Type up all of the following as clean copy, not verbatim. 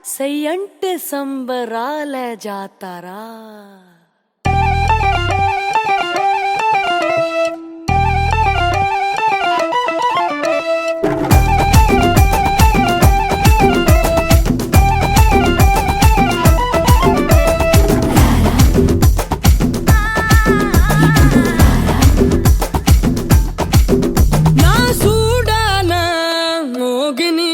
సెయ్యంటే సంబరాల జాతారా மோகினி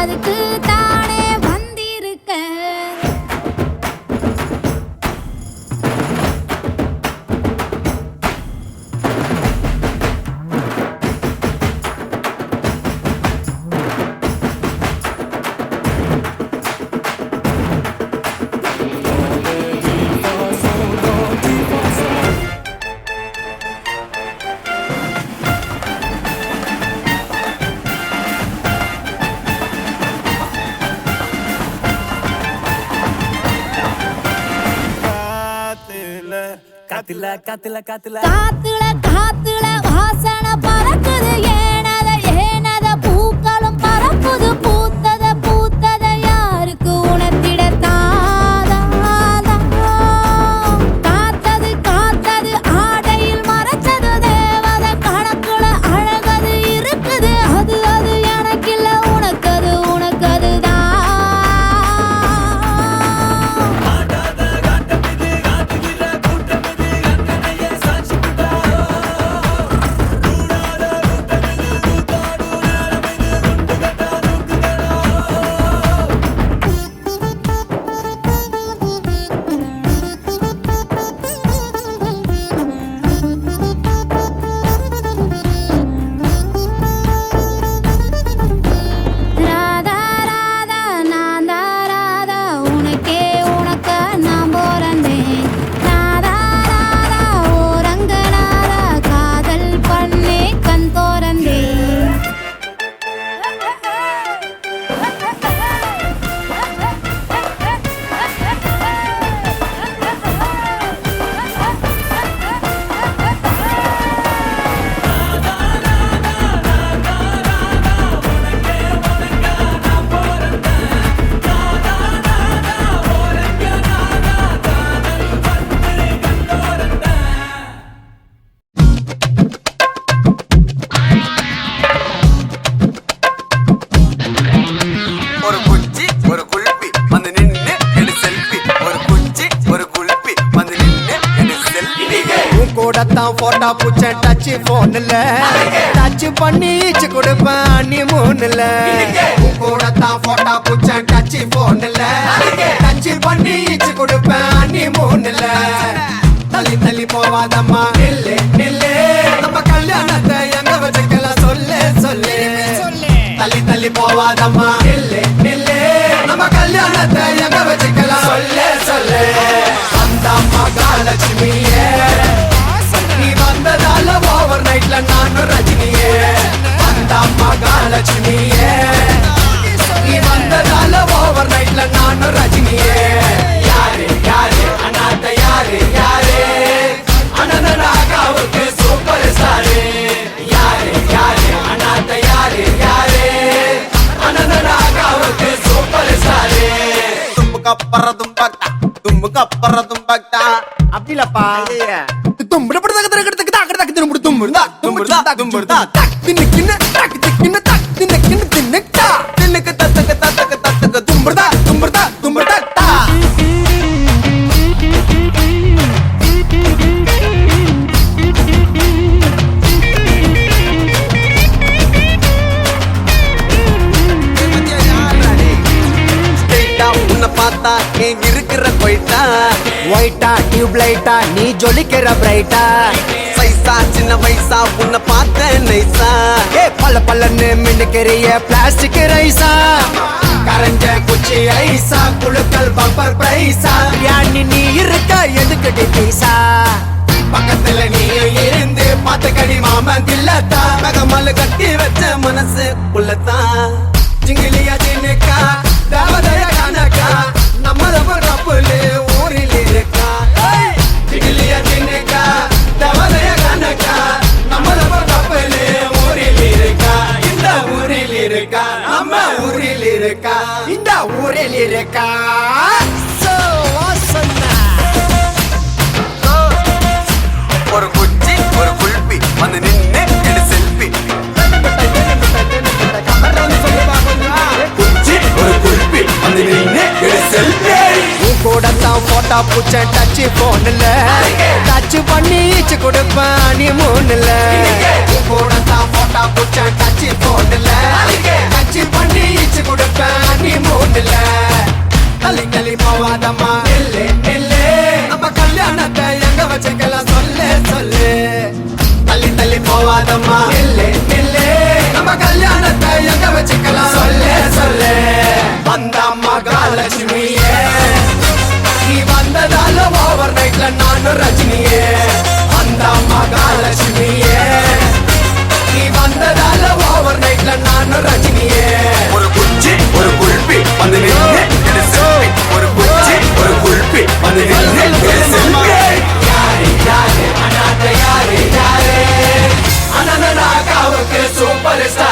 அதுக்கு தானே வந்திருக்க. காத்துல காத்துல காத்துல காத்துல காத்துல வாசனை பறக்குது. ஏனத பூக்களும் பறக்குது. பூத்தத பூத்தத யாருக்கு உணர்த்திடத்தாதா. காத்தது காத்தது ஆடையில் மறைச்சது தேவத கணக்குல அழகது இருக்குது. அது அது எனக்கில்ல உனக்கது உனக்கதுதான். ராதா ராதா நான்தா ராதா உனக்கே உனக்க நான் போறந்தேன். ராதா ராதா ஓரங்கனாரா காதல் பண்ணே கண் தோறந்தேன். ஒரு குச்சி ஒரு குல்பி வந்து நின்னு எடு செல்ஃபி. ஒரு குச்சி ஒரு குல்பி வந்து நின்னு எடு செல்ஃபி. உன் கூடத்தான் போட்டா பூச்ச டச் போன்ல டச் பண்ணி ஈச்சு கொடுப்பேன் நீ மூணுல. உன் கூடத்தான் போட்டா பூச்ச டச் போன்ல டச் பண்ணி ஈச்சு கொடுப்பேன் நீ மூணுல. தள்ளி தள்ளி போவாதம்மா நில்லு நில்லு நம்ம கல்யாணத்தை எங்க வச்சுக்கலாம் சொல்லு சொல்லு. தள்ளி தள்ளி போவாதம்மா நில்லு நில்லு நம்ம கல்யாணத்தை எங்க வச்சுக்கலாம் சொல்லு சொல்லு. அந்த மகாலட்சுமியே நீ வந்ததால ஓவர் நைட்ல நானும் ரஜினியே. அந்த மகாலட்சுமியே நீ வந்ததால ஓவர் நைட்ல நானும் ரஜினியே. யாரு யாரு அனாத யாரு யாரு அனந்தனாகாவுக்கு சூப்பர் ஸ்டாரு. யாரு யாரு அனாத யாரு யாரு அனந்தனாகாவுக்கு சூப்பர் ஸ்டாரு. தும்புக்கப்புறதும் பக்தா தும்புக்கப்புறதும் பக்தா அப்படி இல்லப்பா. உன்னை பார்த்தா எங்க இருக்கிற போயிட்டா ஒயிட்டா டியூப் லைட்டா நீ ஜொலிக்கிற பிரைட்டா. சைஸா சின்ன வயசா உன்னை பார்த்த நைஸா. ஏ பல்ல பல்லன்னு மின்னுக்கிறிய பிளாஸ்டிக் ரைஸா. கரஞ்ச குச்சி ஐசா குழுக்கள் பம்பர் பிரைஸா. யானி நீ இருக்க எதுக்கடி பீசா. பக்கத்துல நீயும் இருந்து பார்த்த கடி மாமன் தில்லத்தா. மகமால கட்டி வச்ச மனசு உள்ளத்தான். ஜிங்கிலியா ஜினுக்கா தேவதைய கணக்கா நம்ம ரப்புலு ஊரில் இருக்கா. ஜிங்கிலியா ஜினுக்கா தேவதைய கணக்கா நம்ம ரப்புலு ஊரில் இருக்கா. இந்த ஊரில் இருக்கா நம்ம ஊரில் இருக்கா. இந்த ஊரில் இருக்கா. ஒரு குச்சி ஒரு குல்பி வந்து நின்னு எடு செல்ஃபி. குச்சி ஒரு குல்பி வந்து நின்னு எடு செல்ஃபி. உன் கூடத்தான் போட்டா பூச்ச டச் போன்ல டச் பண்ணி ஈச்சு கொடுப்பேன் நீ மூணுல. உன் கூடத்தான் போட்டா பூச்ச டச் போன்ல டச் பண்ணி ஈச்சு கொடுப்பேன் சூப்பர் ஸ்டார்